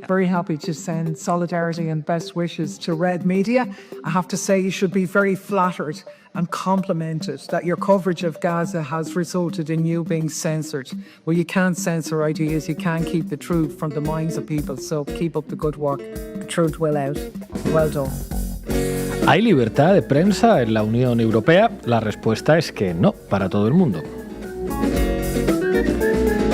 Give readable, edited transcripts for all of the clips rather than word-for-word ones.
Very happy to send solidarity and best wishes to Red Media. I have to say you should be very flattered and complimented that your coverage of Gaza has resulted in you being censored. Well, you can't censor ideas, you can't keep the truth from the minds of people, so keep up the good work. The truth will out. Well done. ¿Hay libertad de prensa en la Unión Europea? La respuesta es que no, para todo el mundo.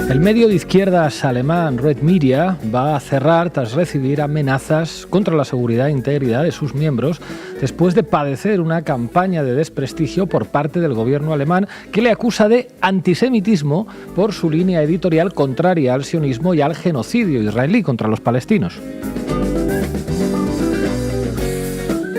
El medio de izquierdas alemán Red Media va a cerrar tras recibir amenazas contra la seguridad e integridad de sus miembros después de padecer una campaña de desprestigio por parte del gobierno alemán que le acusa de antisemitismo por su línea editorial contraria al sionismo y al genocidio israelí contra los palestinos.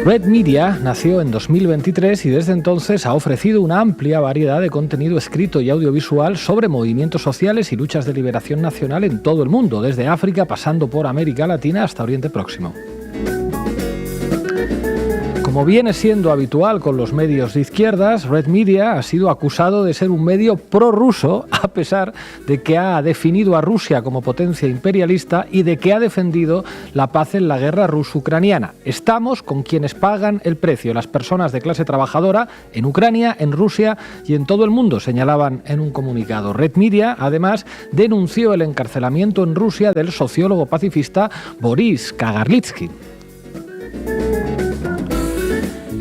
Red Media nació en 2023 y desde entonces ha ofrecido una amplia variedad de contenido escrito y audiovisual sobre movimientos sociales y luchas de liberación nacional en todo el mundo, desde África pasando por América Latina hasta Oriente Próximo. Como viene siendo habitual con los medios de izquierdas, Red Media ha sido acusado de ser un medio prorruso, a pesar de que ha definido a Rusia como potencia imperialista y de que ha defendido la paz en la guerra ruso-ucraniana. Estamos con quienes pagan el precio, las personas de clase trabajadora en Ucrania, en Rusia y en todo el mundo, señalaban en un comunicado. Red Media, además, denunció el encarcelamiento en Rusia del sociólogo pacifista Boris Kagarlitsky.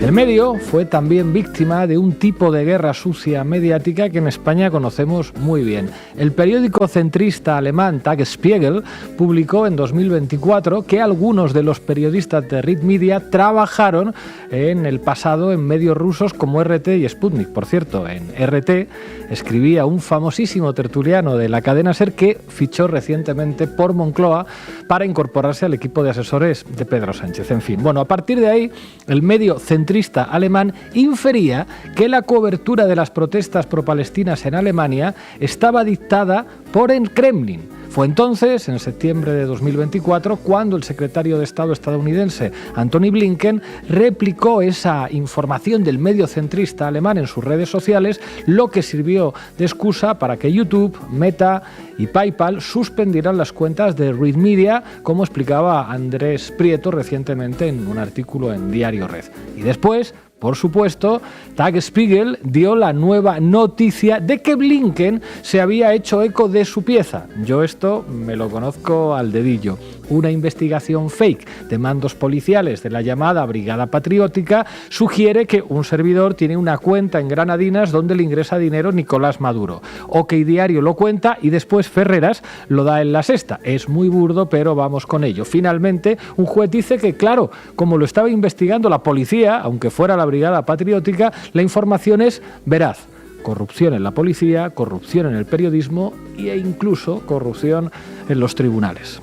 El medio fue también víctima de un tipo de guerra sucia mediática que en España conocemos muy bien. El periódico centrista alemán Tagesspiegel publicó en 2024 que algunos de los periodistas de Red Media trabajaron en el pasado en medios rusos como RT y Sputnik. Por cierto, en RT escribía un famosísimo tertuliano de la cadena SER que fichó recientemente por Moncloa para incorporarse al equipo de asesores de Pedro Sánchez. En fin, bueno, a partir de ahí, el medio centrista alemán infería que la cobertura de las protestas pro-palestinas en Alemania estaba dictada por el Kremlin. Fue entonces, en septiembre de 2024, cuando el secretario de Estado estadounidense Antony Blinken replicó esa información del medio centrista alemán en sus redes sociales, lo que sirvió de excusa para que YouTube, Meta y PayPal suspendieran las cuentas de Red Media, como explicaba Andrés Prieto recientemente en un artículo en Diario Red. Y después, por supuesto, Tagesspiegel dio la nueva noticia de que Blinken se había hecho eco de su pieza. Yo esto me lo conozco al dedillo. Una investigación fake de mandos policiales de la llamada Brigada Patriótica sugiere que un servidor tiene una cuenta en Granadinas donde le ingresa dinero Nicolás Maduro. OK Diario lo cuenta y después Ferreras lo da en La Sexta. Es muy burdo, pero vamos con ello. Finalmente, un juez dice que, claro, como lo estaba investigando la policía, aunque fuera la Brigada Patriótica, la información es veraz. Corrupción en la policía, corrupción en el periodismo e incluso corrupción en los tribunales.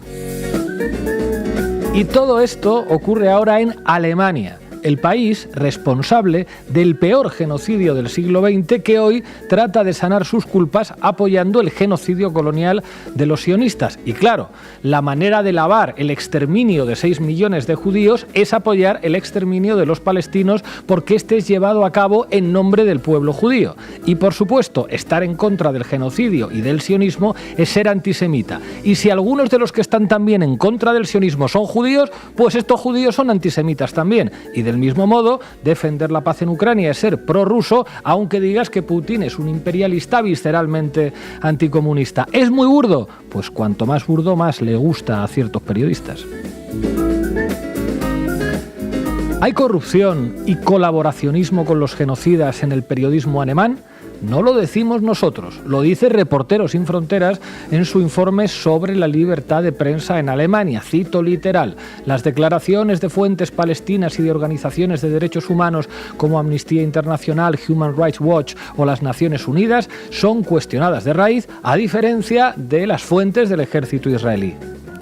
Y todo esto ocurre ahora en Alemania, el país responsable del peor genocidio del siglo XX que hoy trata de sanar sus culpas apoyando el genocidio colonial de los sionistas. Y claro, la manera de lavar el exterminio de 6 millones de judíos es apoyar el exterminio de los palestinos porque este es llevado a cabo en nombre del pueblo judío. Y por supuesto, estar en contra del genocidio y del sionismo es ser antisemita. Y si algunos de los que están también en contra del sionismo son judíos, pues estos judíos son antisemitas también. Y del mismo modo, defender la paz en Ucrania es ser prorruso, aunque digas que Putin es un imperialista visceralmente anticomunista. ¿Es muy burdo? Pues cuanto más burdo, más le gusta a ciertos periodistas. ¿Hay corrupción y colaboracionismo con los genocidas en el periodismo alemán? No lo decimos nosotros, lo dice Reporteros Sin Fronteras en su informe sobre la libertad de prensa en Alemania. Cito literal: las declaraciones de fuentes palestinas y de organizaciones de derechos humanos como Amnistía Internacional, Human Rights Watch o las Naciones Unidas son cuestionadas de raíz, a diferencia de las fuentes del ejército israelí.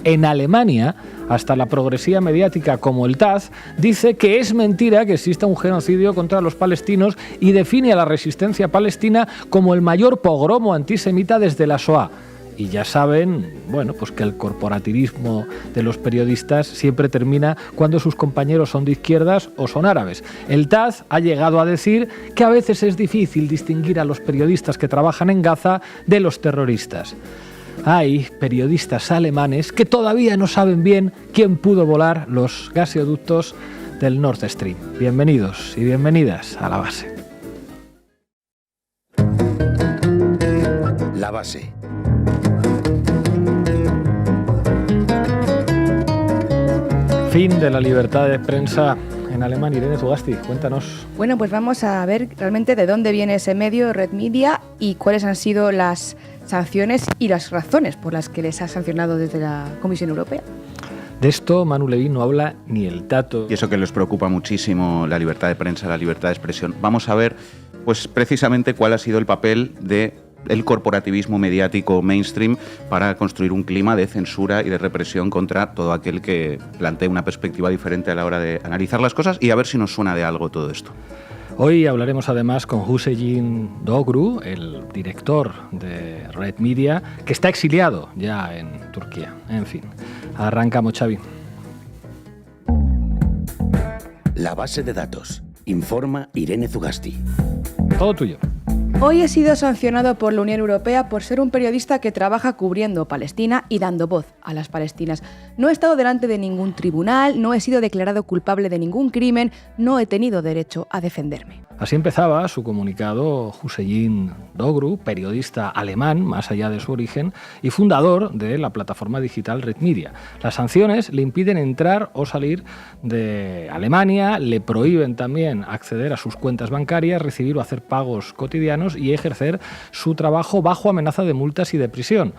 En Alemania, hasta la progresía mediática como el Taz dice que es mentira que exista un genocidio contra los palestinos y define a la resistencia palestina como el mayor pogromo antisemita desde la Shoah. Y ya saben, bueno, pues que el corporativismo de los periodistas siempre termina cuando sus compañeros son de izquierdas o son árabes. El Taz ha llegado a decir que a veces es difícil distinguir a los periodistas que trabajan en Gaza de los terroristas. Hay periodistas alemanes que todavía no saben bien quién pudo volar los gaseoductos del Nord Stream. Bienvenidos y bienvenidas a La Base. La Base. Fin de la libertad de prensa en Alemania. Irene Zugasti, cuéntanos. Bueno, pues vamos a ver realmente de dónde viene ese medio, Red Media, y cuáles han sido las sanciones y las razones por las que les ha sancionado desde la Comisión Europea. De esto Manu Levin no habla ni el tato. Y eso que les preocupa muchísimo, la libertad de prensa, la libertad de expresión. Vamos a ver, pues precisamente cuál ha sido el papel del corporativismo mediático mainstream para construir un clima de censura y de represión contra todo aquel que plantee una perspectiva diferente a la hora de analizar las cosas, y a ver si nos suena de algo todo esto. Hoy hablaremos además con Hüseyin Doğru, el director de Red Media, que está exiliado ya en Turquía. En fin, arrancamos, Xavi. La Base de datos. Informa Irene Zugasti. Todo tuyo. Hoy he sido sancionado por la Unión Europea por ser un periodista que trabaja cubriendo Palestina y dando voz a las palestinas. No he estado delante de ningún tribunal, no he sido declarado culpable de ningún crimen, no he tenido derecho a defenderme. Así empezaba su comunicado Hüseyin Doğru, periodista alemán, más allá de su origen, y fundador de la plataforma digital Red Media. Las sanciones le impiden entrar o salir de Alemania, le prohíben también acceder a sus cuentas bancarias, recibir o hacer pagos cotidianos y ejercer su trabajo bajo amenaza de multas y de prisión.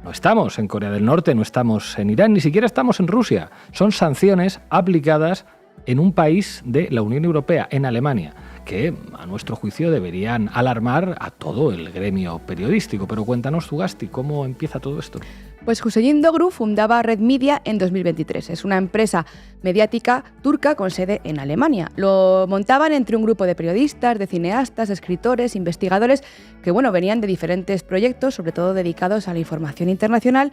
No estamos en Corea del Norte, no estamos en Irán, ni siquiera estamos en Rusia. Son sanciones aplicadas en un país de la Unión Europea, en Alemania, que a nuestro juicio deberían alarmar a todo el gremio periodístico. Pero cuéntanos, Zugasti, ¿cómo empieza todo esto? Pues Hüseyin Doğru fundaba Red Media en 2023. Es una empresa mediática turca con sede en Alemania. Lo montaban entre un grupo de periodistas, de cineastas, de escritores, investigadores, que venían de diferentes proyectos, sobre todo dedicados a la información internacional,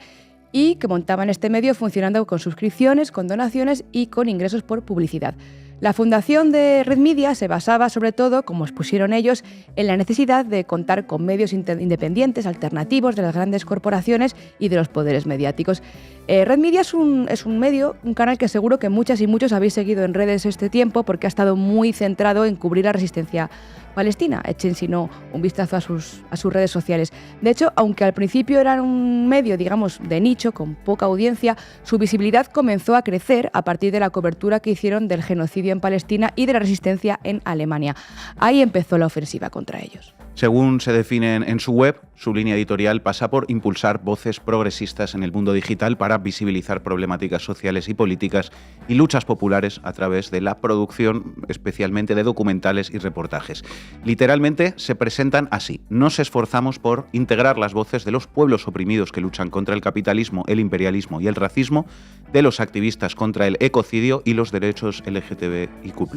y que montaban este medio funcionando con suscripciones, con donaciones y con ingresos por publicidad. La fundación de Red Media se basaba sobre todo, como expusieron ellos, en la necesidad de contar con medios independientes, alternativos de las grandes corporaciones y de los poderes mediáticos. Red Media es un medio, un canal que seguro que muchas y muchos habéis seguido en redes este tiempo porque ha estado muy centrado en cubrir la resistencia palestina. Echen, si no, un vistazo a sus redes sociales. De hecho, aunque al principio era un medio, digamos, de nicho, con poca audiencia, su visibilidad comenzó a crecer a partir de la cobertura que hicieron del genocidio en Palestina y de la resistencia en Alemania. Ahí empezó la ofensiva contra ellos. Según se definen en su web, su línea editorial pasa por impulsar voces progresistas en el mundo digital para visibilizar problemáticas sociales y políticas y luchas populares a través de la producción, especialmente de documentales y reportajes. Literalmente se presentan así: nos esforzamos por integrar las voces de los pueblos oprimidos que luchan contra el capitalismo, el imperialismo y el racismo, de los activistas contra el ecocidio y los derechos LGTBIQ+.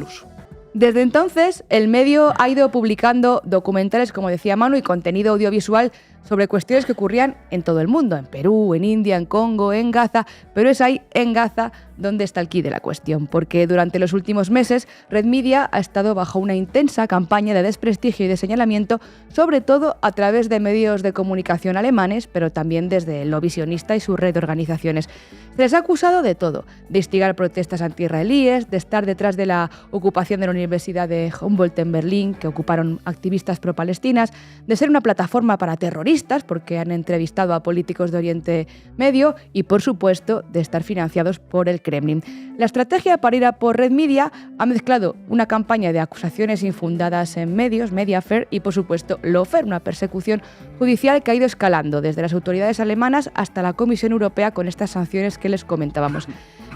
Desde entonces, el medio ha ido publicando documentales, como decía Manu, y contenido audiovisual sobre cuestiones que ocurrían en todo el mundo, en Perú, en India, en Congo, en Gaza, pero es ahí, en Gaza, donde está el quid de la cuestión, porque durante los últimos meses Red Media ha estado bajo una intensa campaña de desprestigio y de señalamiento, sobre todo a través de medios de comunicación alemanes, pero también desde el lobby sionista y su red de organizaciones. Se les ha acusado de todo: de instigar protestas anti-israelíes, de estar detrás de la ocupación de la Universidad de Humboldt en Berlín, que ocuparon activistas pro-palestinas, de ser una plataforma para terroristas, porque han entrevistado a políticos de Oriente Medio, y, por supuesto, de estar financiados por el Kremlin. La estrategia para ir a por Red Media ha mezclado una campaña de acusaciones infundadas en medios, Mediafare, y, por supuesto, Lawfare, una persecución judicial que ha ido escalando desde las autoridades alemanas hasta la Comisión Europea con estas sanciones que les comentábamos.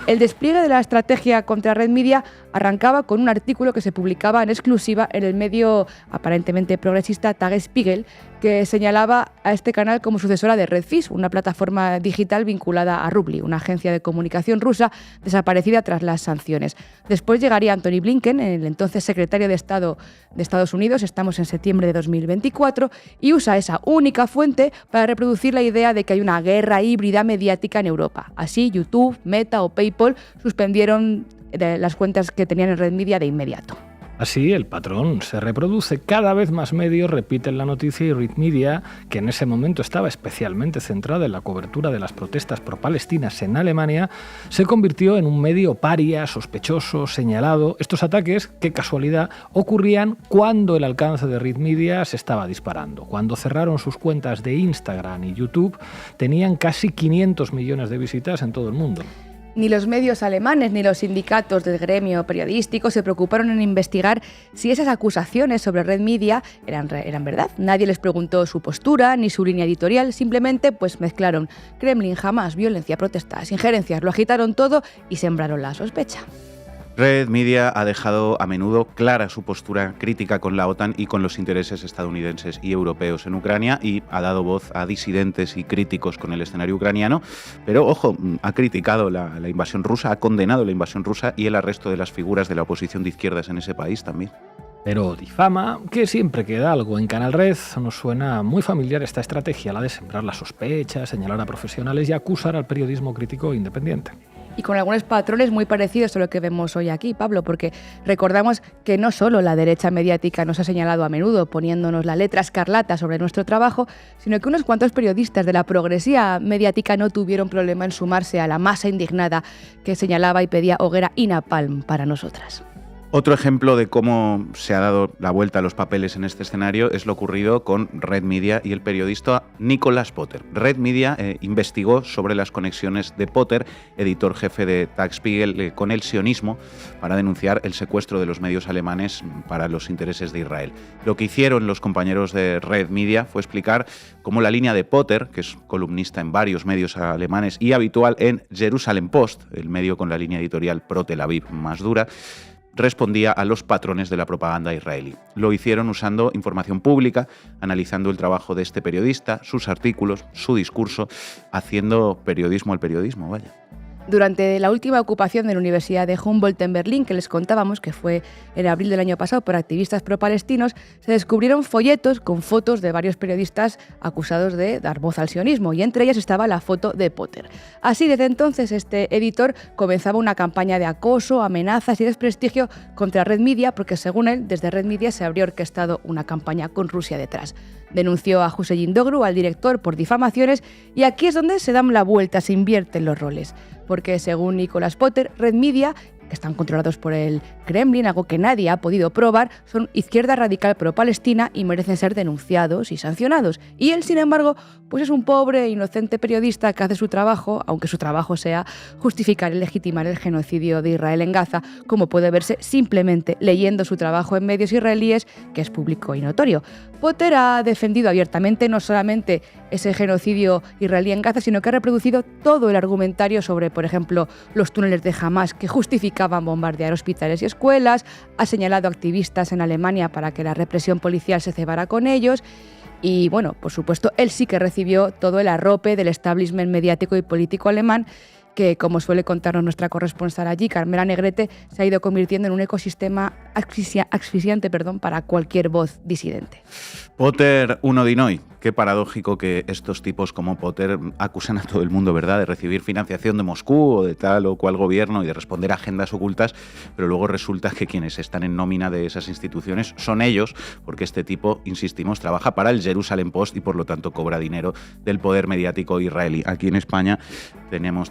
El despliegue de la estrategia contra Red Media arrancaba con un artículo que se publicaba en exclusiva en el medio aparentemente progresista Tagesspiegel, que señalaba a este canal como sucesora de Redfish, una plataforma digital vinculada a Rubly, una agencia de comunicación rusa desaparecida tras las sanciones. Después llegaría Antony Blinken, el entonces secretario de Estado de Estados Unidos, estamos en septiembre de 2024, y usa esa única fuente para reproducir la idea de que hay una guerra híbrida mediática en Europa. Así, YouTube, Meta o PayPal suspendieron las cuentas que tenían en Red Media de inmediato. Así, el patrón se reproduce. Cada vez más medios repiten la noticia y Red Media, que en ese momento estaba especialmente centrada en la cobertura de las protestas pro-palestinas en Alemania, se convirtió en un medio paria, sospechoso, señalado. Estos ataques, qué casualidad, ocurrían cuando el alcance de Red Media se estaba disparando. Cuando cerraron sus cuentas de Instagram y YouTube, tenían casi 500 millones de visitas en todo el mundo. Ni los medios alemanes ni los sindicatos del gremio periodístico se preocuparon en investigar si esas acusaciones sobre Red Media eran verdad. Nadie les preguntó su postura ni su línea editorial, simplemente pues mezclaron Kremlin, Hamas, violencia, protestas, injerencias, lo agitaron todo y sembraron la sospecha. Red Media ha dejado a menudo clara su postura crítica con la OTAN y con los intereses estadounidenses y europeos en Ucrania y ha dado voz a disidentes y críticos con el escenario ucraniano, pero ojo, ha criticado la invasión rusa, ha condenado la invasión rusa y el arresto de las figuras de la oposición de izquierdas en ese país también. Pero difama, que siempre queda algo. En Canal Red nos suena muy familiar esta estrategia, la de sembrar la sospecha, señalar a profesionales y acusar al periodismo crítico independiente. Y con algunos patrones muy parecidos a lo que vemos hoy aquí, Pablo, porque recordamos que no solo la derecha mediática nos ha señalado a menudo poniéndonos la letra escarlata sobre nuestro trabajo, sino que unos cuantos periodistas de la progresía mediática no tuvieron problema en sumarse a la masa indignada que señalaba y pedía hoguera y napalm para nosotras. Otro ejemplo de cómo se ha dado la vuelta a los papeles en este escenario es lo ocurrido con Red Media y el periodista Nicolás Potter. Red Media investigó sobre las conexiones de Potter, editor jefe de Tagesspiegel, con el sionismo para denunciar el secuestro de los medios alemanes para los intereses de Israel. Lo que hicieron los compañeros de Red Media fue explicar cómo la línea de Potter, que es columnista en varios medios alemanes y habitual en Jerusalem Post, el medio con la línea editorial pro-Tel Aviv más dura, respondía a los patrones de la propaganda israelí. Lo hicieron usando información pública, analizando el trabajo de este periodista, sus artículos, su discurso, haciendo periodismo al periodismo, vaya. Durante la última ocupación de la Universidad de Humboldt en Berlín, que les contábamos que fue en abril del año pasado por activistas pro-palestinos, se descubrieron folletos con fotos de varios periodistas acusados de dar voz al sionismo, y entre ellas estaba la foto de Potter. Así, desde entonces, este editor comenzaba una campaña de acoso, amenazas y desprestigio contra Red Media, porque según él, desde Red Media se habría orquestado una campaña con Rusia detrás. Denunció a Hüseyin Doğru, al director, por difamaciones, y aquí es donde se dan la vuelta, se invierten los roles. Porque según Nicolás Potter, Red Media, que están controlados por el Kremlin, algo que nadie ha podido probar, son izquierda radical pro-palestina y merecen ser denunciados y sancionados. Y él, sin embargo, pues es un pobre e inocente periodista que hace su trabajo, aunque su trabajo sea justificar y legitimar el genocidio de Israel en Gaza, como puede verse simplemente leyendo su trabajo en medios israelíes, que es público y notorio. Potter ha defendido abiertamente no solamente ese genocidio israelí en Gaza, sino que ha reproducido todo el argumentario sobre, por ejemplo, los túneles de Hamas que justificaban bombardear hospitales y escuelas, ha señalado a activistas en Alemania para que la represión policial se cebara con ellos. Y bueno, por supuesto, él sí que recibió todo el arrope del establishment mediático y político alemán, que, como suele contarnos nuestra corresponsal allí, Carmela Negrete, se ha ido convirtiendo en un ecosistema asfixiante para cualquier voz disidente. Potter uno di noi. Qué paradójico que estos tipos como Potter acusan a todo el mundo, ¿verdad?, de recibir financiación de Moscú o de tal o cual gobierno y de responder a agendas ocultas, pero luego resulta que quienes están en nómina de esas instituciones son ellos, porque este tipo, insistimos, trabaja para el Jerusalem Post y por lo tanto cobra dinero del poder mediático israelí. Aquí en España teníamos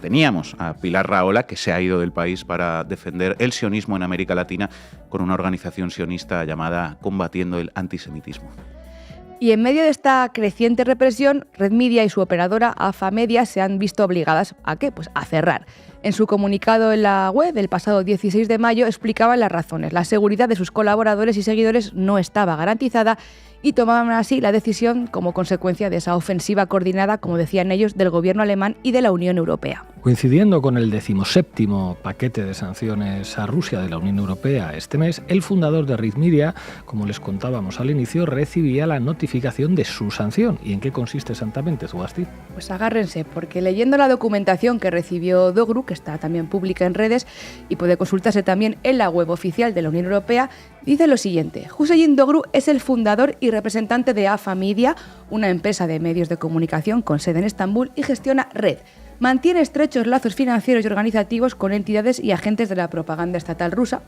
a Pilar Rahola, que se ha ido del país para defender el sionismo en América Latina con una organización sionista llamada Combatiendo el Antisemitismo. Y en medio de esta creciente represión, Red Media y su operadora AFA Media se han visto obligadas ¿a qué? Pues a cerrar. En su comunicado en la web del pasado 16 de mayo explicaban las razones. La seguridad de sus colaboradores y seguidores no estaba garantizada y tomaban así la decisión como consecuencia de esa ofensiva coordinada, como decían ellos, del gobierno alemán y de la Unión Europea. Coincidiendo con el 17º paquete de sanciones a Rusia de la Unión Europea este mes, el fundador de Red Media, como les contábamos al inicio, recibía la notificación de su sanción. ¿Y en qué consiste exactamente, Zugasti? Pues agárrense, porque leyendo la documentación que recibió Doğru, que está también pública en redes y puede consultarse también en la web oficial de la Unión Europea, dice lo siguiente: Hüseyin Doğru es el fundador y representante de AFA Media, una empresa de medios de comunicación con sede en Estambul, y gestiona Red. mantiene estrechos lazos financieros y organizativos con entidades y agentes de la propaganda estatal rusa.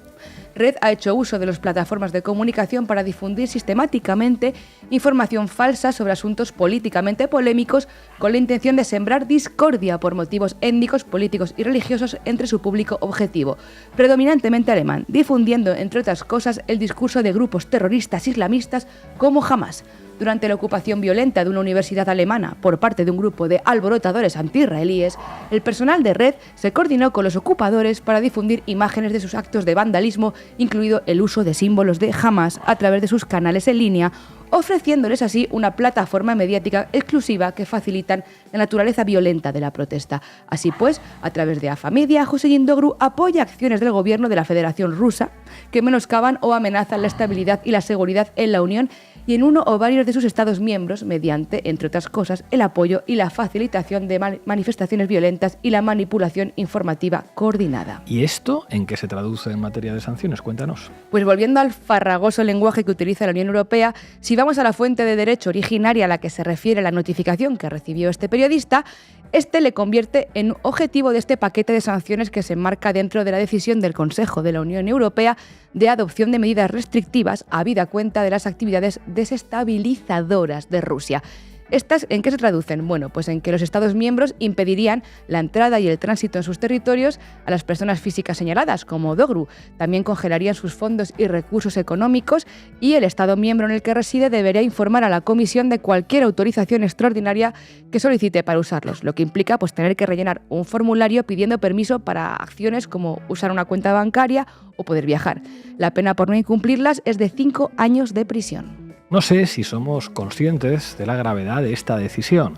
Red ha hecho uso de las plataformas de comunicación para difundir sistemáticamente información falsa sobre asuntos políticamente polémicos con la intención de sembrar discordia por motivos étnicos, políticos y religiosos entre su público objetivo, predominantemente alemán, difundiendo, entre otras cosas, el discurso de grupos terroristas islamistas como Hamas. Durante la ocupación violenta de una universidad alemana por parte de un grupo de alborotadores antiisraelíes, el personal de Red se coordinó con los ocupadores para difundir imágenes de sus actos de vandalismo, incluido el uso de símbolos de Hamas a través de sus canales en línea, ofreciéndoles así una plataforma mediática exclusiva que facilitan la naturaleza violenta de la protesta. Así pues, a través de Afamedia, Hossein Dogru apoya acciones del gobierno de la Federación Rusa que menoscaban o amenazan la estabilidad y la seguridad en la Unión y en uno o varios de sus Estados miembros mediante, entre otras cosas, el apoyo y la facilitación de manifestaciones violentas y la manipulación informativa coordinada. ¿Y esto en qué se traduce en materia de sanciones? Cuéntanos. Pues volviendo al farragoso lenguaje que utiliza la Unión Europea, si vamos a la fuente de derecho originaria a la que se refiere la notificación que recibió este periodista, este le convierte en objetivo de este paquete de sanciones que se enmarca dentro de la decisión del Consejo de la Unión Europea de adopción de medidas restrictivas habida cuenta de las actividades desestabilizadoras de Rusia. ¿Estas en qué se traducen? Bueno, pues en que los Estados miembros impedirían la entrada y el tránsito en sus territorios a las personas físicas señaladas, como Dogru. También congelarían sus fondos y recursos económicos y el Estado miembro en el que reside debería informar a la Comisión de cualquier autorización extraordinaria que solicite para usarlos, lo que implica pues, tener que rellenar un formulario pidiendo permiso para acciones como usar una cuenta bancaria o poder viajar. La pena por no incumplirlas es de 5 años de prisión. No sé si somos conscientes de la gravedad de esta decisión.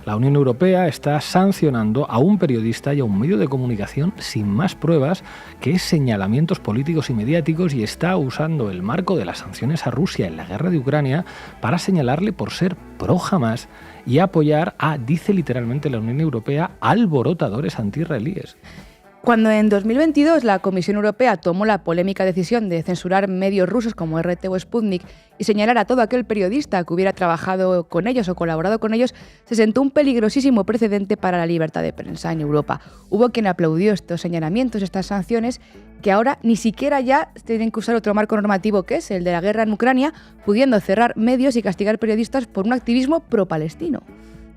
La Unión Europea está sancionando a un periodista y a un medio de comunicación sin más pruebas que señalamientos políticos y mediáticos y está usando el marco de las sanciones a Rusia en la guerra de Ucrania para señalarle por ser pro-Hamas y apoyar a, dice literalmente la Unión Europea, alborotadores antiisraelíes. Cuando en 2022 la Comisión Europea tomó la polémica decisión de censurar medios rusos como RT o Sputnik y señalar a todo aquel periodista que hubiera trabajado con ellos o colaborado con ellos, se sentó un peligrosísimo precedente para la libertad de prensa en Europa. Hubo quien aplaudió estos señalamientos, estas sanciones, que ahora ni siquiera ya tienen que usar otro marco normativo que es el de la guerra en Ucrania, pudiendo cerrar medios y castigar periodistas por un activismo pro-palestino.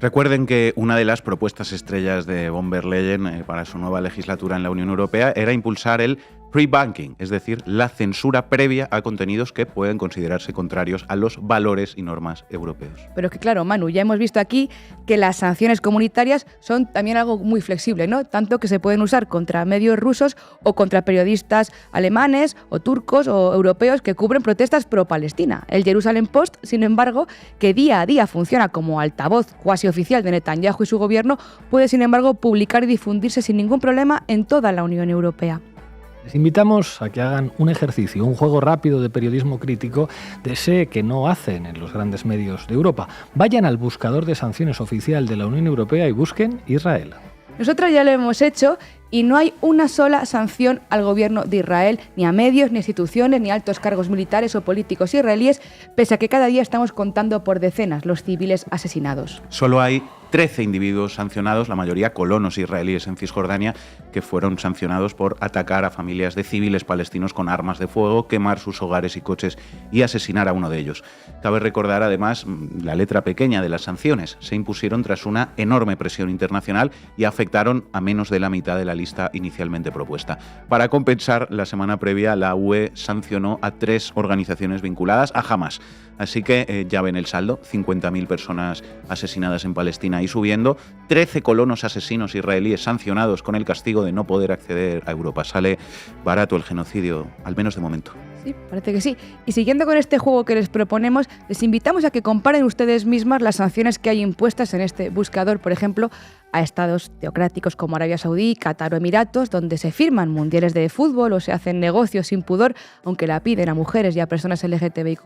Recuerden que una de las propuestas estrellas de von der Leyen para su nueva legislatura en la Unión Europea era impulsar el pre-banking, es decir, la censura previa a contenidos que pueden considerarse contrarios a los valores y normas europeos. Pero es que claro, Manu, ya hemos visto aquí que las sanciones comunitarias son también algo muy flexible, ¿no? Tanto que se pueden usar contra medios rusos o contra periodistas alemanes o turcos o europeos que cubren protestas pro-Palestina. El Jerusalem Post, sin embargo, que día a día funciona como altavoz cuasi oficial de Netanyahu y su gobierno, puede sin embargo publicar y difundirse sin ningún problema en toda la Unión Europea. Les invitamos a que hagan un ejercicio, un juego rápido de periodismo crítico de ese que no hacen en los grandes medios de Europa. Vayan al buscador de sanciones oficial de la Unión Europea y busquen Israel. Nosotros ya lo hemos hecho y no hay una sola sanción al gobierno de Israel, ni a medios, ni a instituciones, ni a altos cargos militares o políticos israelíes, pese a que cada día estamos contando por decenas los civiles asesinados. Solo hay 13 individuos sancionados, la mayoría colonos israelíes en Cisjordania, que fueron sancionados por atacar a familias de civiles palestinos con armas de fuego, quemar sus hogares y coches y asesinar a uno de ellos. Cabe recordar además la letra pequeña de las sanciones. Se impusieron tras una enorme presión internacional y afectaron a menos de la mitad de la lista inicialmente propuesta. Para compensar, la semana previa la UE sancionó a 3 organizaciones vinculadas a Hamas. Así que ya ven el saldo, 50.000 personas asesinadas en Palestina y subiendo, 13 colonos asesinos israelíes sancionados con el castigo de no poder acceder a Europa. Sale barato el genocidio, al menos de momento. Sí, parece que sí. Y siguiendo con este juego que les proponemos, les invitamos a que comparen ustedes mismas las sanciones que hay impuestas en este buscador, por ejemplo, a estados teocráticos como Arabia Saudí, Qatar o Emiratos, donde se firman mundiales de fútbol o se hacen negocios sin pudor, aunque la piden a mujeres y a personas LGTBIQ+,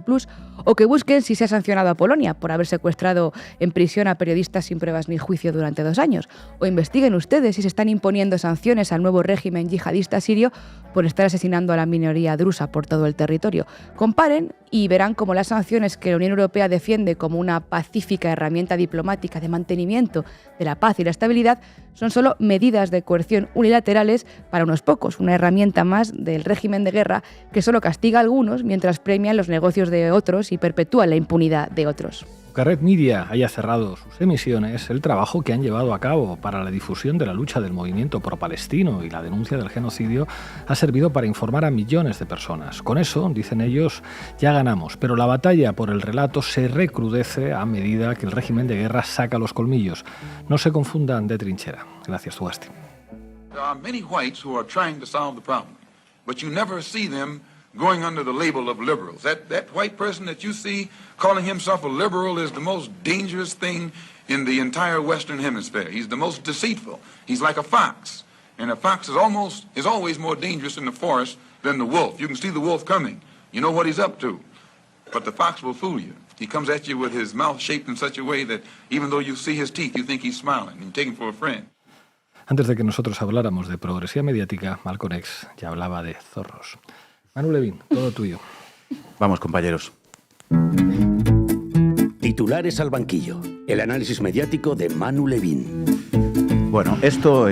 o que busquen si se ha sancionado a Polonia por haber secuestrado en prisión a periodistas sin pruebas ni juicio durante 2 años, o investiguen ustedes si se están imponiendo sanciones al nuevo régimen yihadista sirio por estar asesinando a la minoría drusa por todo el territorio. Comparen y verán cómo las sanciones que la Unión Europea defiende como una pacífica herramienta diplomática de mantenimiento de la paz y la estabilidad son solo medidas de coerción unilaterales para unos pocos, una herramienta más del régimen de guerra que solo castiga a algunos mientras premia los negocios de otros y perpetúa la impunidad de otros. Que Red Media haya cerrado sus emisiones, el trabajo que han llevado a cabo para la difusión de la lucha del movimiento pro-palestino y la denuncia del genocidio ha servido para informar a millones de personas. Con eso, dicen ellos, ya ganamos, pero la batalla por el relato se recrudece a medida que el régimen de guerra saca los colmillos. No se confundan de trinchera. Gracias, Zugasti. There are many whites who are trying to solve the problem, but you never see them going under the label of liberals. That white person that you see calling himself a liberal is the most dangerous thing in the entire Western Hemisphere. He's the most deceitful. He's like a fox, and a fox is always more dangerous in the forest than the wolf. You can see the wolf coming. You know what he's up to, but the fox will fool you. He comes at you with his mouth shaped in such a way that even though you see his teeth, you think he's smiling and you take him for a friend. Antes de que nosotros habláramos de progresía mediática, Malcolm X ya hablaba de zorros. Manu Levin, todo tuyo. Vamos, compañeros. Titulares al banquillo. El análisis mediático de Manu Levin. Bueno, esto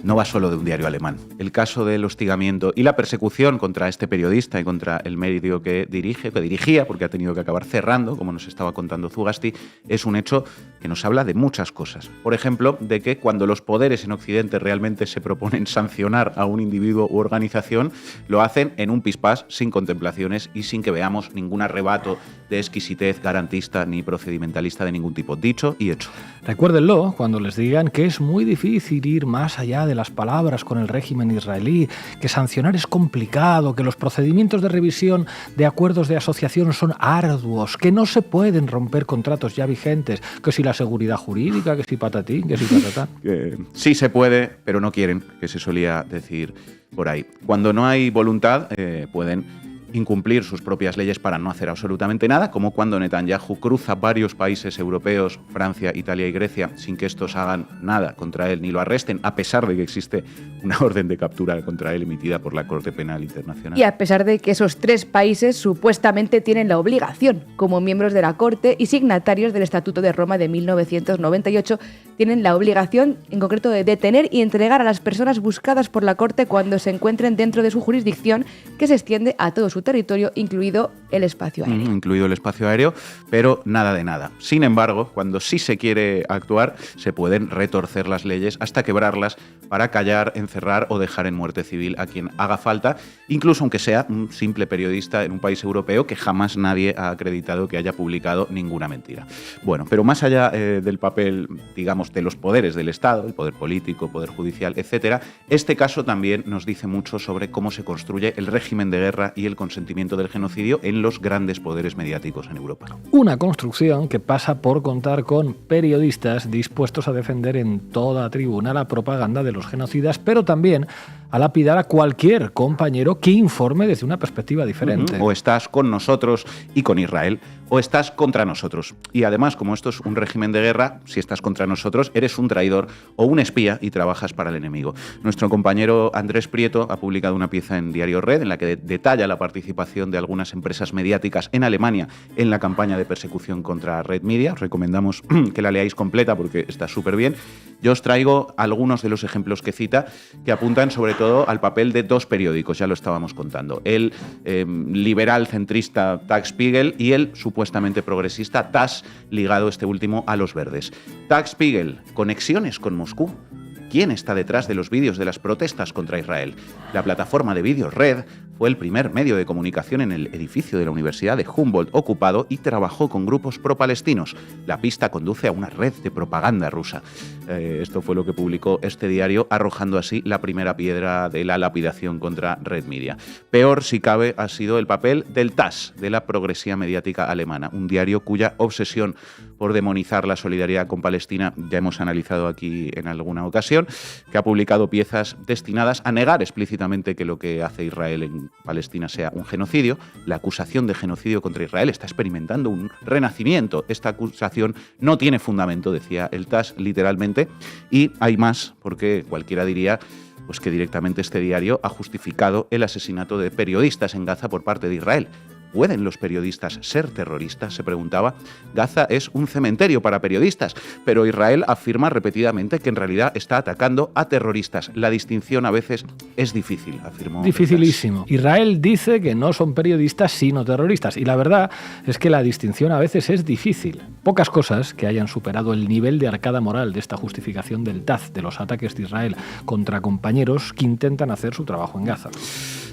no va solo de un diario alemán. El caso del hostigamiento y la persecución contra este periodista y contra el medio que dirigía, porque ha tenido que acabar cerrando, como nos estaba contando Zugasti, es un hecho que nos habla de muchas cosas. Por ejemplo, de que cuando los poderes en Occidente realmente se proponen sancionar a un individuo u organización, lo hacen en un pispás, sin contemplaciones y sin que veamos ningún arrebato de exquisitez garantista ni procedimentalista de ningún tipo. Dicho y hecho. Recuérdenlo cuando les digan que es muy difícil ir más allá de las palabras con el régimen israelí, que sancionar es complicado, que los procedimientos de revisión de acuerdos de asociación son arduos, que no se pueden romper contratos ya vigentes, que si la seguridad jurídica, que si patatín, que si patatán. Sí se puede, pero no quieren, que se solía decir por ahí. Cuando no hay voluntad, pueden incumplir sus propias leyes para no hacer absolutamente nada, como cuando Netanyahu cruza varios países europeos, Francia, Italia y Grecia, sin que estos hagan nada contra él ni lo arresten, a pesar de que existe una orden de captura contra él emitida por la Corte Penal Internacional. Y a pesar de que esos 3 países supuestamente tienen la obligación, como miembros de la Corte y signatarios del Estatuto de Roma de 1998, tienen la obligación en concreto de detener y entregar a las personas buscadas por la Corte cuando se encuentren dentro de su jurisdicción, que se extiende a todo su territorio, incluido el espacio aéreo. Incluido el espacio aéreo, pero nada de nada. Sin embargo, cuando sí se quiere actuar, se pueden retorcer las leyes hasta quebrarlas para callar, encerrar o dejar en muerte civil a quien haga falta, incluso aunque sea un simple periodista en un país europeo que jamás nadie ha acreditado que haya publicado ninguna mentira. Bueno, pero más allá del papel, digamos, de los poderes del Estado, el poder político, poder judicial, etcétera, este caso también nos dice mucho sobre cómo se construye el régimen de guerra y el consentimiento del genocidio en los grandes poderes mediáticos en Europa. Una construcción que pasa por contar con periodistas dispuestos a defender en toda tribuna la propaganda de los genocidas, pero también a lapidar a cualquier compañero que informe desde una perspectiva diferente. O estás con nosotros y con Israel, o estás contra nosotros. Y además, como esto es un régimen de guerra, si estás contra nosotros, eres un traidor o un espía y trabajas para el enemigo. Nuestro compañero Andrés Prieto ha publicado una pieza en Diario Red en la que detalla la participación de algunas empresas mediáticas en Alemania en la campaña de persecución contra Red Media. Os recomendamos que la leáis completa porque está súper bien. Yo os traigo algunos de los ejemplos que cita, que apuntan sobre todo al papel de 2 periódicos, ya lo estábamos contando. El liberal centrista Tag Spiegel y el supuestamente progresista TASS, ligado este último a los verdes. Tag Spiegel, conexiones con Moscú. ¿Quién está detrás de los vídeos de las protestas contra Israel? La plataforma de vídeos Red fue el primer medio de comunicación en el edificio de la Universidad de Humboldt ocupado y trabajó con grupos pro-palestinos. La pista conduce a una red de propaganda rusa. Esto fue lo que publicó este diario, arrojando así la primera piedra de la lapidación contra Red Media. Peor, si cabe, ha sido el papel del TASS, de la progresía mediática alemana, un diario cuya obsesión por demonizar la solidaridad con Palestina ya hemos analizado aquí en alguna ocasión, que ha publicado piezas destinadas a negar explícitamente que lo que hace Israel en Palestina sea un genocidio. La acusación de genocidio contra Israel está experimentando un renacimiento. Esta acusación no tiene fundamento, decía el TASS literalmente, y hay más, porque cualquiera diría pues que directamente este diario ha justificado el asesinato de periodistas en Gaza por parte de Israel. ¿Pueden los periodistas ser terroristas?, se preguntaba. Gaza es un cementerio para periodistas, pero Israel afirma repetidamente que en realidad está atacando a terroristas. La distinción a veces es difícil, afirmó. Dificilísimo. Israel dice que no son periodistas sino terroristas, y la verdad es que la distinción a veces es difícil. Pocas cosas que hayan superado el nivel de arcada moral de esta justificación del TAZ de los ataques de Israel contra compañeros que intentan hacer su trabajo en Gaza.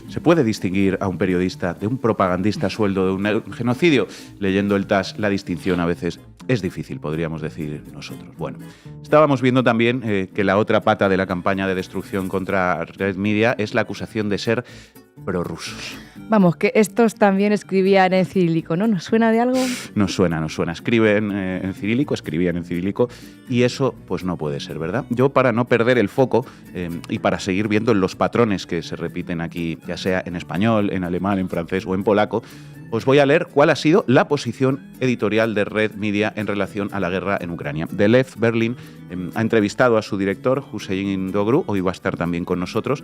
¿Se puede distinguir a un periodista de un propagandista a sueldo de un genocidio? Leyendo el TAS, la distinción a veces es difícil, podríamos decir nosotros. Bueno, estábamos viendo también que la otra pata de la campaña de destrucción contra Red Media es la acusación de ser prorrusos. Vamos, que estos también escribían en cirílico, ¿no? ¿Nos suena de algo? No suena. Escriben en cirílico, escribían en cirílico, y eso pues no puede ser, ¿verdad? Yo, para no perder el foco y para seguir viendo los patrones que se repiten aquí, ya sea en español, en alemán, en francés o en polaco, os voy a leer cuál ha sido la posición editorial de Red Media en relación a la guerra en Ucrania. The Left Berlin ha entrevistado a su director, Hussein Dogru, hoy va a estar también con nosotros,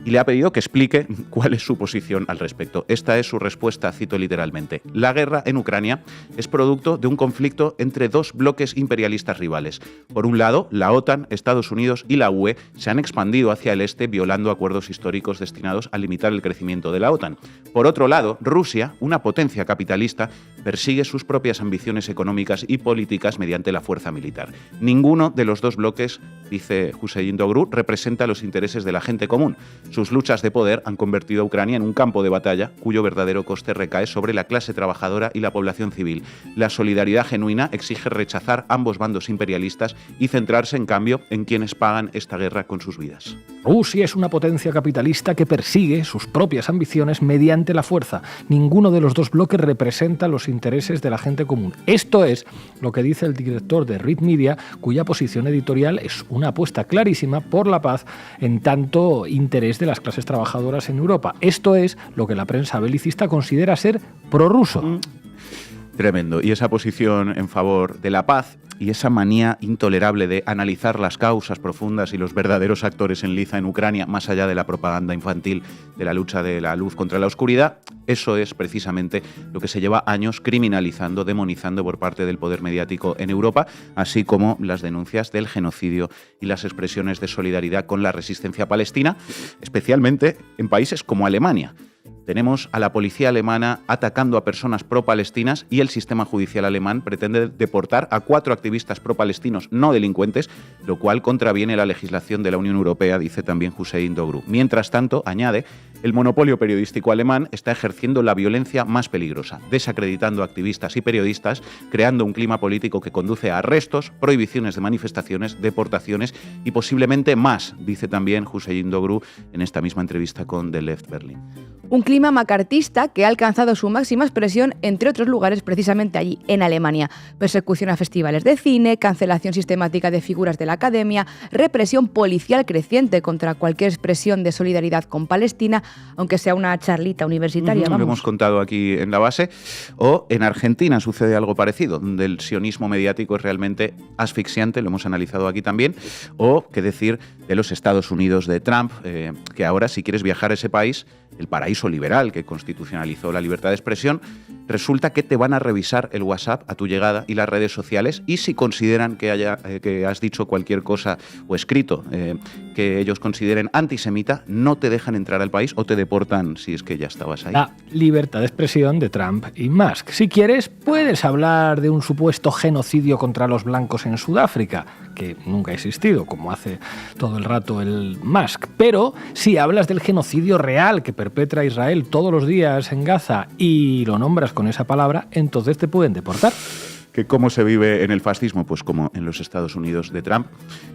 y le ha pedido que explique cuál es su posición al respecto. Esta es su respuesta, cito literalmente. La guerra en Ucrania es producto de un conflicto entre dos bloques imperialistas rivales. Por un lado, la OTAN, Estados Unidos y la UE se han expandido hacia el este violando acuerdos históricos destinados a limitar el crecimiento de la OTAN. Por otro lado, Rusia, una potencia capitalista, persigue sus propias ambiciones económicas y políticas mediante la fuerza militar. Ninguno de los dos bloques, dice Hussein Dogru, representa los intereses de la gente común. Sus luchas de poder han convertido a Ucrania en un campo de batalla cuyo verdadero coste recae sobre la clase trabajadora y la población civil. La solidaridad genuina exige rechazar ambos bandos imperialistas y centrarse, en cambio, en quienes pagan esta guerra con sus vidas. Rusia es una potencia capitalista que persigue sus propias ambiciones mediante la fuerza. Ninguno de los dos bloques representa los intereses de la gente común. Esto es lo que dice el director de Red Media, cuya posición editorial es una apuesta clarísima por la paz en tanto interés de las clases trabajadoras en Europa. Esto es lo que la prensa belicista considera ser prorruso. Tremendo. Y esa posición en favor de la paz y esa manía intolerable de analizar las causas profundas y los verdaderos actores en liza en Ucrania, más allá de la propaganda infantil de la lucha de la luz contra la oscuridad, eso es precisamente lo que se lleva años criminalizando, demonizando por parte del poder mediático en Europa, así como las denuncias del genocidio y las expresiones de solidaridad con la resistencia palestina, especialmente en países como Alemania. Tenemos a la policía alemana atacando a personas pro-palestinas y el sistema judicial alemán pretende deportar a 4 activistas pro-palestinos no delincuentes, lo cual contraviene la legislación de la Unión Europea, dice también Hussein Dogru. Mientras tanto, añade, el monopolio periodístico alemán está ejerciendo la violencia más peligrosa, desacreditando a activistas y periodistas, creando un clima político que conduce a arrestos, prohibiciones de manifestaciones, deportaciones y posiblemente más, dice también Hussein Dogru en esta misma entrevista con The Left Berlin. Un clima macartista que ha alcanzado su máxima expresión, entre otros lugares, precisamente allí, en Alemania. Persecución a festivales de cine, cancelación sistemática de figuras de la academia, represión policial creciente contra cualquier expresión de solidaridad con Palestina, aunque sea una charlita universitaria. Lo hemos contado aquí en la base. O en Argentina sucede algo parecido, donde el sionismo mediático es realmente asfixiante, lo hemos analizado aquí también. O, qué decir, de los Estados Unidos de Trump, que ahora, si quieres viajar a ese país, el paraíso liberal que constitucionalizó la libertad de expresión, resulta que te van a revisar el WhatsApp a tu llegada y las redes sociales, y si consideran que has dicho cualquier cosa o escrito que ellos consideren antisemita, no te dejan entrar al país o te deportan si es que ya estabas ahí. La libertad de expresión de Trump y Musk. Si quieres, puedes hablar de un supuesto genocidio contra los blancos en Sudáfrica, que nunca ha existido, como hace todo el rato el Musk. Pero si hablas del genocidio real que perpetra Israel todos los días en Gaza y lo nombras con esa palabra, entonces te pueden deportar. Que cómo se vive en el fascismo, pues como en los Estados Unidos de Trump.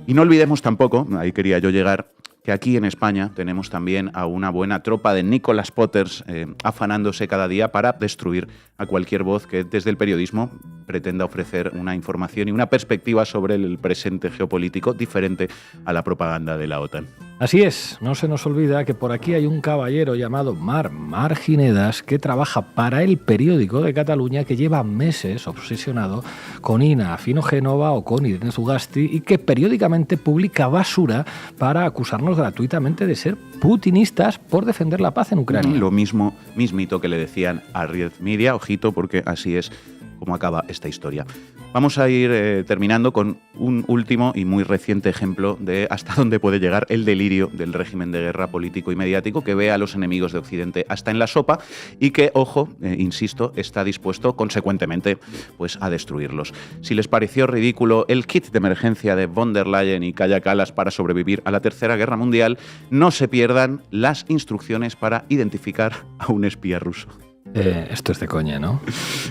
Y no olvidemos tampoco, ahí quería yo llegar, que aquí en España tenemos también a una buena tropa de Nicholas Potters afanándose cada día para destruir a cualquier voz que desde el periodismo pretenda ofrecer una información y una perspectiva sobre el presente geopolítico diferente a la propaganda de la OTAN. Así es, no se nos olvida que por aquí hay un caballero llamado Marc Ginedas que trabaja para El Periódico de Cataluña, que lleva meses obsesionado con Ina Fino-Génova o con Irene Zugasti y que periódicamente publica basura para acusarnos gratuitamente de ser putinistas por defender la paz en Ucrania. Lo mismito que le decían a Red Media, ojito, porque así es como acaba esta historia. Vamos a ir terminando con un último y muy reciente ejemplo de hasta dónde puede llegar el delirio del régimen de guerra político y mediático que ve a los enemigos de Occidente hasta en la sopa y que, ojo, insisto, está dispuesto consecuentemente pues, a destruirlos. Si les pareció ridículo el kit de emergencia de von der Leyen y Kaja Kallas para sobrevivir a la Tercera Guerra Mundial, no se pierdan las instrucciones para identificar a un espía ruso. Esto es de coña, ¿no?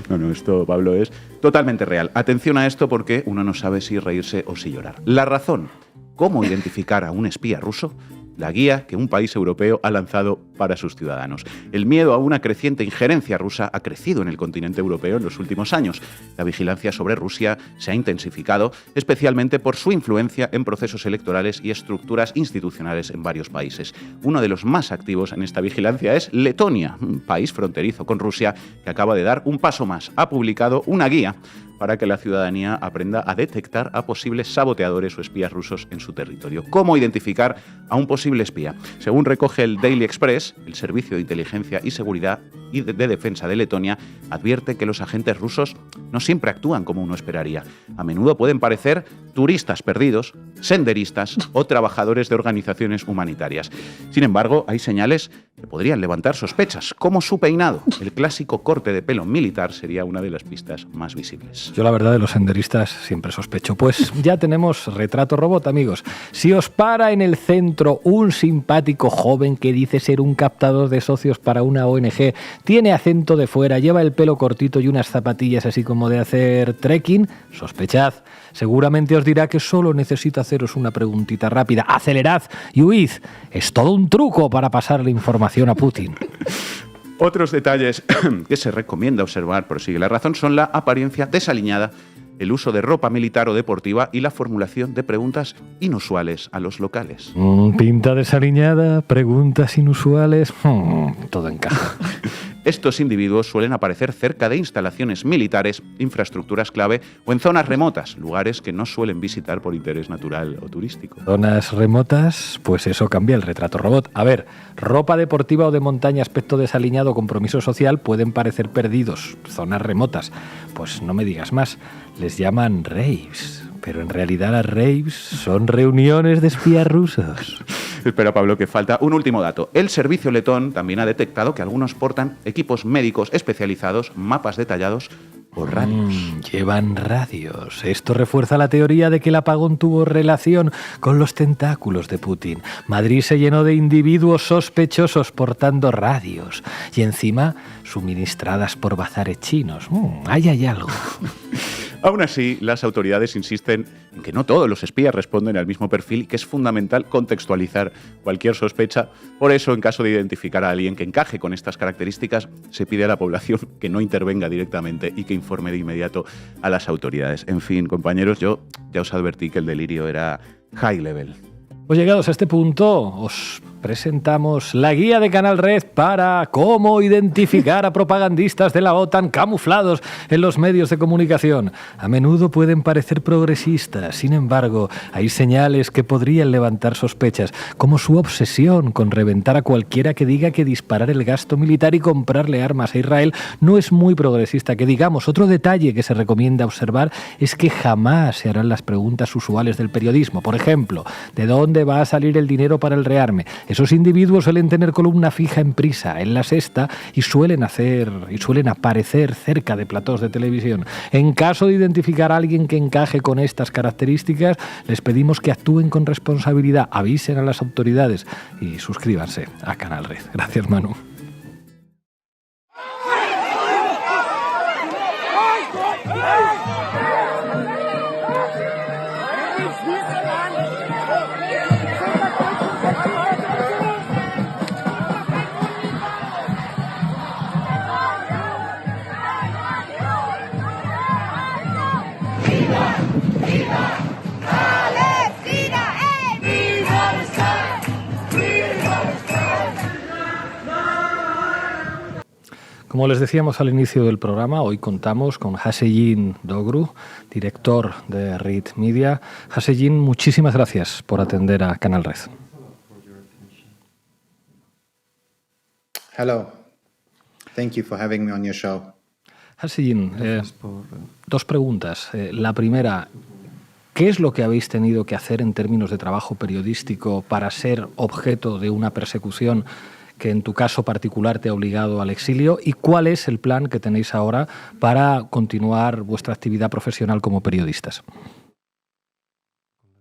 No, esto, Pablo, es totalmente real. Atención a esto porque uno no sabe si reírse o si llorar. La razón, cómo identificar a un espía ruso, la guía que un país europeo ha lanzado para sus ciudadanos. El miedo a una creciente injerencia rusa ha crecido en el continente europeo en los últimos años. La vigilancia sobre Rusia se ha intensificado, especialmente por su influencia en procesos electorales y estructuras institucionales en varios países. Uno de los más activos en esta vigilancia es Letonia, un país fronterizo con Rusia que acaba de dar un paso más. Ha publicado una guía para que la ciudadanía aprenda a detectar a posibles saboteadores o espías rusos en su territorio. ¿Cómo identificar a un posible espía? Según recoge el Daily Express, el Servicio de Inteligencia y Seguridad y de Defensa de Letonia advierte que los agentes rusos no siempre actúan como uno esperaría. A menudo pueden parecer turistas perdidos, senderistas o trabajadores de organizaciones humanitarias. Sin embargo, hay señales que podrían levantar sospechas, como su peinado. El clásico corte de pelo militar sería una de las pistas más visibles. Yo la verdad de los senderistas siempre sospecho. Pues ya tenemos retrato robot, amigos. Si os para en el centro un simpático joven que dice ser un captador de socios para una ONG, tiene acento de fuera, lleva el pelo cortito y unas zapatillas así como de hacer trekking, sospechad. Seguramente os dirá que solo necesita haceros una preguntita rápida. Acelerad y huid. Es todo un truco para pasar la información a Putin. Otros detalles que se recomienda observar, prosigue la razón, son la apariencia desaliñada, el uso de ropa militar o deportiva y la formulación de preguntas inusuales a los locales. Pinta desaliñada, preguntas inusuales, todo encaja. Estos individuos suelen aparecer cerca de instalaciones militares, infraestructuras clave o en zonas remotas, lugares que no suelen visitar por interés natural o turístico. Zonas remotas, pues eso cambia el retrato robot. A ver, ropa deportiva o de montaña, aspecto desaliñado, compromiso social, pueden parecer perdidos. Zonas remotas, pues no me digas más. Les llaman raves, pero en realidad las raves son reuniones de espías rusos. Espera, Pablo, que falta un último dato. El servicio letón también ha detectado que algunos portan equipos médicos especializados, mapas detallados o radios. Llevan radios. Esto refuerza la teoría de que el apagón tuvo relación con los tentáculos de Putin. Madrid se llenó de individuos sospechosos portando radios y encima suministradas por bazares chinos. Ahí hay algo. Aún así, las autoridades insisten en que no todos los espías responden al mismo perfil y que es fundamental contextualizar cualquier sospecha. Por eso, en caso de identificar a alguien que encaje con estas características, se pide a la población que no intervenga directamente y que informe de inmediato a las autoridades. En fin, compañeros, yo ya os advertí que el delirio era high level. Pues llegados a este punto, os presentamos la guía de Canal Red para cómo identificar a propagandistas de la OTAN camuflados en los medios de comunicación. A menudo pueden parecer progresistas, sin embargo, hay señales que podrían levantar sospechas, como su obsesión con reventar a cualquiera que diga que disparar el gasto militar y comprarle armas a Israel no es muy progresista, que digamos. Otro detalle que se recomienda observar es que jamás se harán las preguntas usuales del periodismo. Por ejemplo, ¿de dónde va a salir el dinero para el rearme? Esos individuos suelen tener columna fija en Prisa, en La Sexta, y suelen aparecer cerca de platós de televisión. En caso de identificar a alguien que encaje con estas características, les pedimos que actúen con responsabilidad, avisen a las autoridades y suscríbanse a Canal Red. Gracias, Manu. Como les decíamos al inicio del programa, hoy contamos con Haseyin Dogru, director de Read Media. Haseyin, muchísimas gracias por atender a Canal Red. Hello. Thank you for having me on your show. Haseyin, dos preguntas. La primera, ¿qué es lo que habéis tenido que hacer en términos de trabajo periodístico para ser objeto de una persecución que en tu caso particular te ha obligado al exilio? ¿Y cuál es el plan que tenéis ahora para continuar vuestra actividad profesional como periodistas?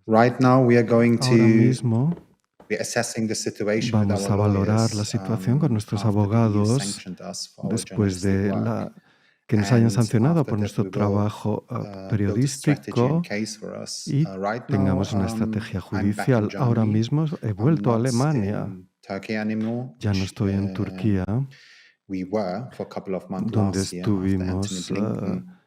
Right now we are going Ahora mismo be assessing the situation with vamos our a valorar lawyers, la situación con nuestros after the EU abogados sanctioned us for our después de journalistic work. que nos hayan And sancionado after por that nuestro we will, trabajo build a strategy periodístico and case for us. y Right tengamos now, una estrategia I'm back in judicial. Ahora Germany. mismo he I'm vuelto a not Alemania, in Turkey anymore, ya no which, estoy en Turquía, we were for a couple of months donde last year after Anthony estuvimos Blinken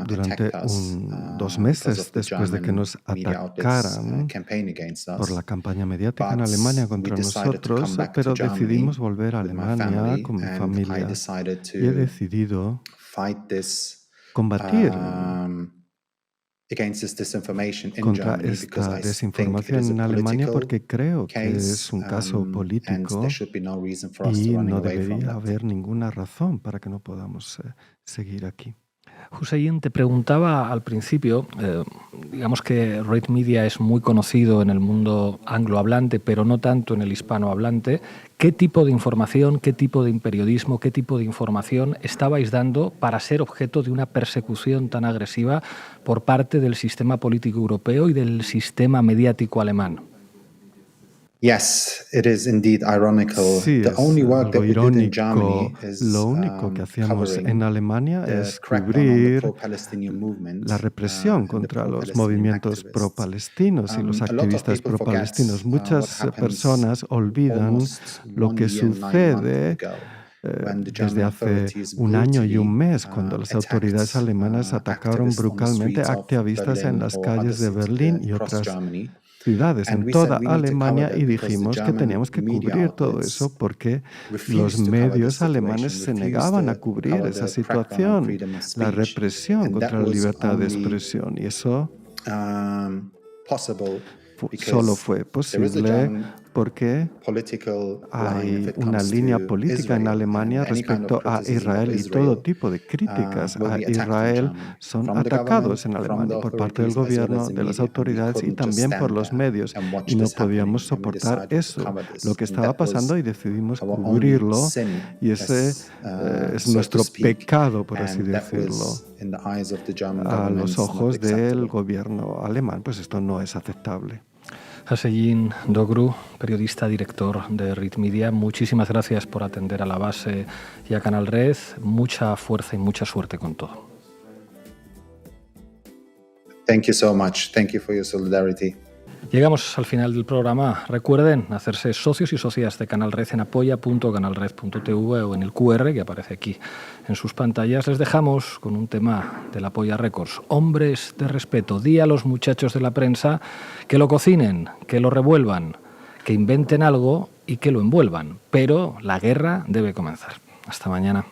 durante attacked us, 2 because meses of the después de que German nos media outlets, atacaran campaign against us. por la campaña mediática en But Alemania we contra decided to come nosotros, back to pero Germany decidimos volver a with my Alemania family, con mi and I familia decided y he to decidido fight this combatir against this disinformation in contra Germany, because esta I think it desinformación is a en Alemania political porque creo que case, es un caso and político there should be no reason for us to y running no away from debería that. haber ninguna razón para que no podamos seguir aquí. Haseyin, te preguntaba al principio, digamos que Read Media es muy conocido en el mundo anglohablante, pero no tanto en el hispanohablante. ¿Qué tipo de información, qué tipo de periodismo, qué tipo de información estabais dando para ser objeto de una persecución tan agresiva por parte del sistema político europeo y del sistema mediático alemán? Yes, it is indeed ironical. Sí, The es only work that algo we did in irónico. Germany is Lo único que hacíamos covering en Alemania the es crackdown on the cubrir pro-Palestinian movement, la represión and the contra los pro-Palestinian movimientos activists. pro-palestinos y los A lot of activistas people pro-palestinos. forget, Muchas what happens personas olvidan almost lo 1 que year and 9 sucede months ago, when the desde German hace authorities 1 año y 1 brutally, mes, cuando las attacked, autoridades alemanas atacaron activists on the brutalmente streets of activistas en Berlin las or calles de other cities, Berlín y across otras Germany. ciudades And en we said toda we need to Alemania cover y that because the dijimos que German teníamos que media cubrir todo outlets eso porque refused los to cover medios the alemanes situation, se refused negaban to a cubrir cover esa the crackdown on situación, freedom of la speech. represión And contra that la was libertad de only, expresión. Y eso possible solo fue posible porque hay una línea política en Alemania respecto a Israel y todo tipo de críticas a Israel son atacados en Alemania por parte del gobierno, de las autoridades y también por los medios. Y no podíamos soportar eso, lo que estaba pasando, y decidimos cubrirlo. Y ese es nuestro pecado, por así decirlo, a los ojos del gobierno alemán. Pues esto no es aceptable. Haseyin Dogru, periodista, director de Read Media, muchísimas gracias por atender a La Base y a Canal Red. Mucha fuerza y mucha suerte con todo. Thank you so much. Thank you for your solidarity. Llegamos al final del programa. Recuerden hacerse socios y socias de Canal Red en apoya.canalred.tv o en el QR que aparece aquí en sus pantallas. Les dejamos con un tema del Apoya Records. Hombres de respeto. Di a los muchachos de la prensa que lo cocinen, que lo revuelvan, que inventen algo y que lo envuelvan. Pero la guerra debe comenzar. Hasta mañana.